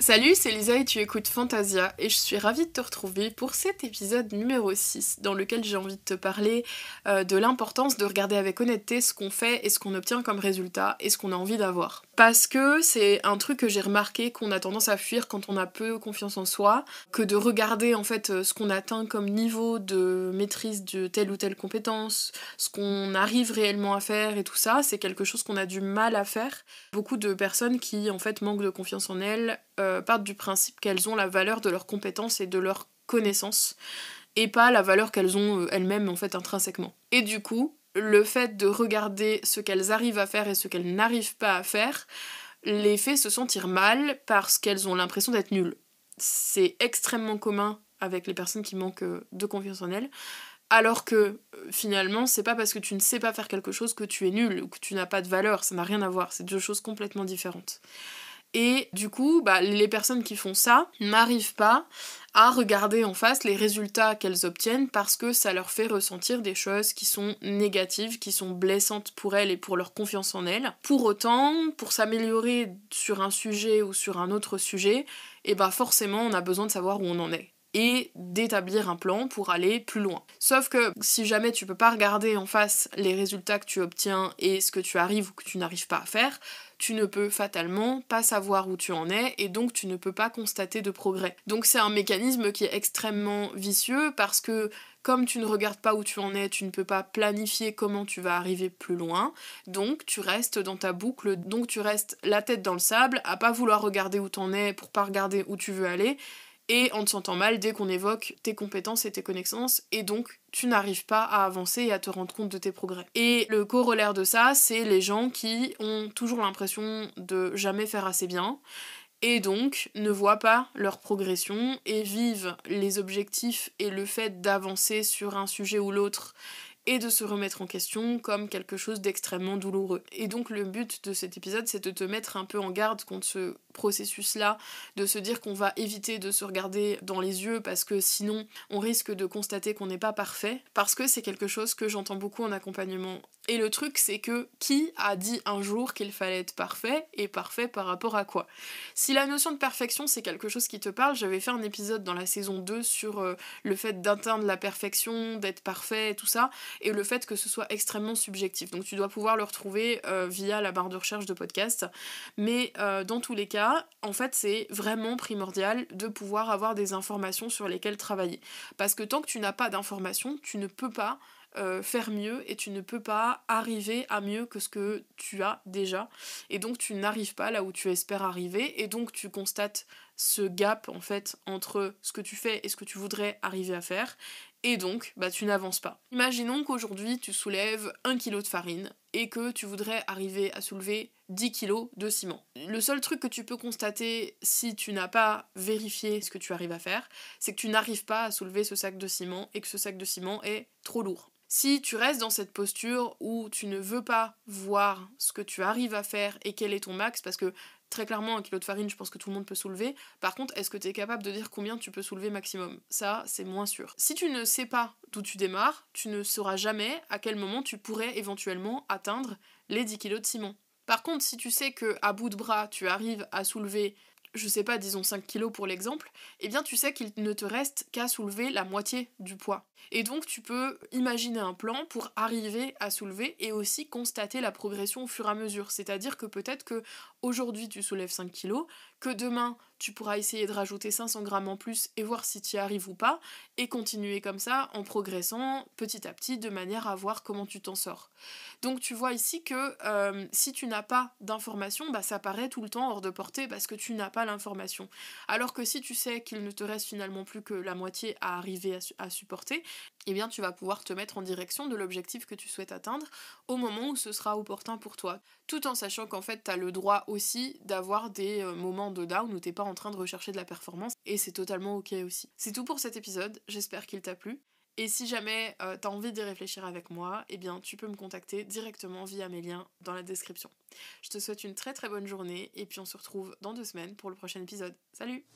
Salut, c'est Lisa et tu écoutes Fantasia et je suis ravie de te retrouver pour cet épisode numéro 6 dans lequel j'ai envie de te parler de l'importance de regarder avec honnêteté ce qu'on fait et ce qu'on obtient comme résultat et ce qu'on a envie d'avoir. Parce que c'est un truc que j'ai remarqué qu'on a tendance à fuir quand on a peu confiance en soi, que de regarder en fait ce qu'on atteint comme niveau de maîtrise de telle ou telle compétence, ce qu'on arrive réellement à faire et tout ça, c'est quelque chose qu'on a du mal à faire. Beaucoup de personnes qui en fait manquent de confiance en elles partent du principe qu'elles ont la valeur de leurs compétences et de leurs connaissances et pas la valeur qu'elles ont elles-mêmes en fait intrinsèquement. Et du coup, le fait de regarder ce qu'elles arrivent à faire et ce qu'elles n'arrivent pas à faire les fait se sentir mal parce qu'elles ont l'impression d'être nulles. C'est extrêmement commun avec les personnes qui manquent de confiance en elles. Alors que finalement, c'est pas parce que tu ne sais pas faire quelque chose que tu es nul ou que tu n'as pas de valeur, ça n'a rien à voir, c'est deux choses complètement différentes. Et du coup, les personnes qui font ça n'arrivent pas à regarder en face les résultats qu'elles obtiennent parce que ça leur fait ressentir des choses qui sont négatives, qui sont blessantes pour elles et pour leur confiance en elles. Pour autant, pour s'améliorer sur un sujet ou sur un autre sujet, forcément on a besoin de savoir où on en est et d'établir un plan pour aller plus loin. Sauf que si jamais tu peux pas regarder en face les résultats que tu obtiens et ce que tu arrives ou que tu n'arrives pas à faire, tu ne peux fatalement pas savoir où tu en es et donc tu ne peux pas constater de progrès. Donc c'est un mécanisme qui est extrêmement vicieux parce que comme tu ne regardes pas où tu en es, tu ne peux pas planifier comment tu vas arriver plus loin, donc tu restes dans ta boucle, donc tu restes la tête dans le sable, à pas vouloir regarder où t'en es pour pas regarder où tu veux aller, et en te sentant mal dès qu'on évoque tes compétences et tes connaissances, et donc tu n'arrives pas à avancer et à te rendre compte de tes progrès. Et le corollaire de ça, c'est les gens qui ont toujours l'impression de jamais faire assez bien, et donc ne voient pas leur progression, et vivent les objectifs et le fait d'avancer sur un sujet ou l'autre, et de se remettre en question comme quelque chose d'extrêmement douloureux. Et donc le but de cet épisode, c'est de te mettre un peu en garde contre ce processus-là, de se dire qu'on va éviter de se regarder dans les yeux parce que sinon on risque de constater qu'on n'est pas parfait, parce que c'est quelque chose que j'entends beaucoup en accompagnement. Et le truc, c'est que qui a dit un jour qu'il fallait être parfait, et parfait par rapport à quoi ? Si la notion de perfection c'est quelque chose qui te parle, j'avais fait un épisode dans la saison 2 sur le fait d'atteindre la perfection, d'être parfait et tout ça, et le fait que ce soit extrêmement subjectif. Donc tu dois pouvoir le retrouver via la barre de recherche de podcast. Mais dans tous les cas, en fait, c'est vraiment primordial de pouvoir avoir des informations sur lesquelles travailler. Parce que tant que tu n'as pas d'informations, tu ne peux pas faire mieux et tu ne peux pas arriver à mieux que ce que tu as déjà. Et donc tu n'arrives pas là où tu espères arriver et donc tu constates ce gap en fait entre ce que tu fais et ce que tu voudrais arriver à faire. Et donc, tu n'avances pas. Imaginons qu'aujourd'hui, tu soulèves 1 kg de farine et que tu voudrais arriver à soulever 10 kg de ciment. Le seul truc que tu peux constater si tu n'as pas vérifié ce que tu arrives à faire, c'est que tu n'arrives pas à soulever ce sac de ciment et que ce sac de ciment est trop lourd. Si tu restes dans cette posture où tu ne veux pas voir ce que tu arrives à faire et quel est ton max, parce que très clairement, 1 kg de farine, je pense que tout le monde peut soulever. Par contre, est-ce que tu es capable de dire combien tu peux soulever maximum ? Ça, c'est moins sûr. Si tu ne sais pas d'où tu démarres, tu ne sauras jamais à quel moment tu pourrais éventuellement atteindre les 10 kg de ciment. Par contre, si tu sais qu'à bout de bras, tu arrives à soulever, je sais pas, disons 5 kg pour l'exemple, eh bien tu sais qu'il ne te reste qu'à soulever la moitié du poids. Et donc tu peux imaginer un plan pour arriver à soulever et aussi constater la progression au fur et à mesure. C'est-à-dire que peut-être que aujourd'hui tu soulèves 5 kg, que demain tu pourras essayer de rajouter 500 grammes en plus et voir si tu y arrives ou pas, et continuer comme ça en progressant petit à petit de manière à voir comment tu t'en sors. Donc tu vois ici que si tu n'as pas d'information, ça paraît tout le temps hors de portée parce que tu n'as pas l'information. Alors que si tu sais qu'il ne te reste finalement plus que la moitié à arriver à supporter, eh bien tu vas pouvoir te mettre en direction de l'objectif que tu souhaites atteindre au moment où ce sera opportun pour toi. Tout en sachant qu'en fait tu as le droit aussi d'avoir des moments de down où t'es pas en train de rechercher de la performance, et c'est totalement ok aussi. C'est tout pour cet épisode, j'espère qu'il t'a plu. Et si jamais t'as envie d'y réfléchir avec moi, eh bien tu peux me contacter directement via mes liens dans la description. Je te souhaite une très très bonne journée et puis on se retrouve dans 2 semaines pour le prochain épisode. Salut!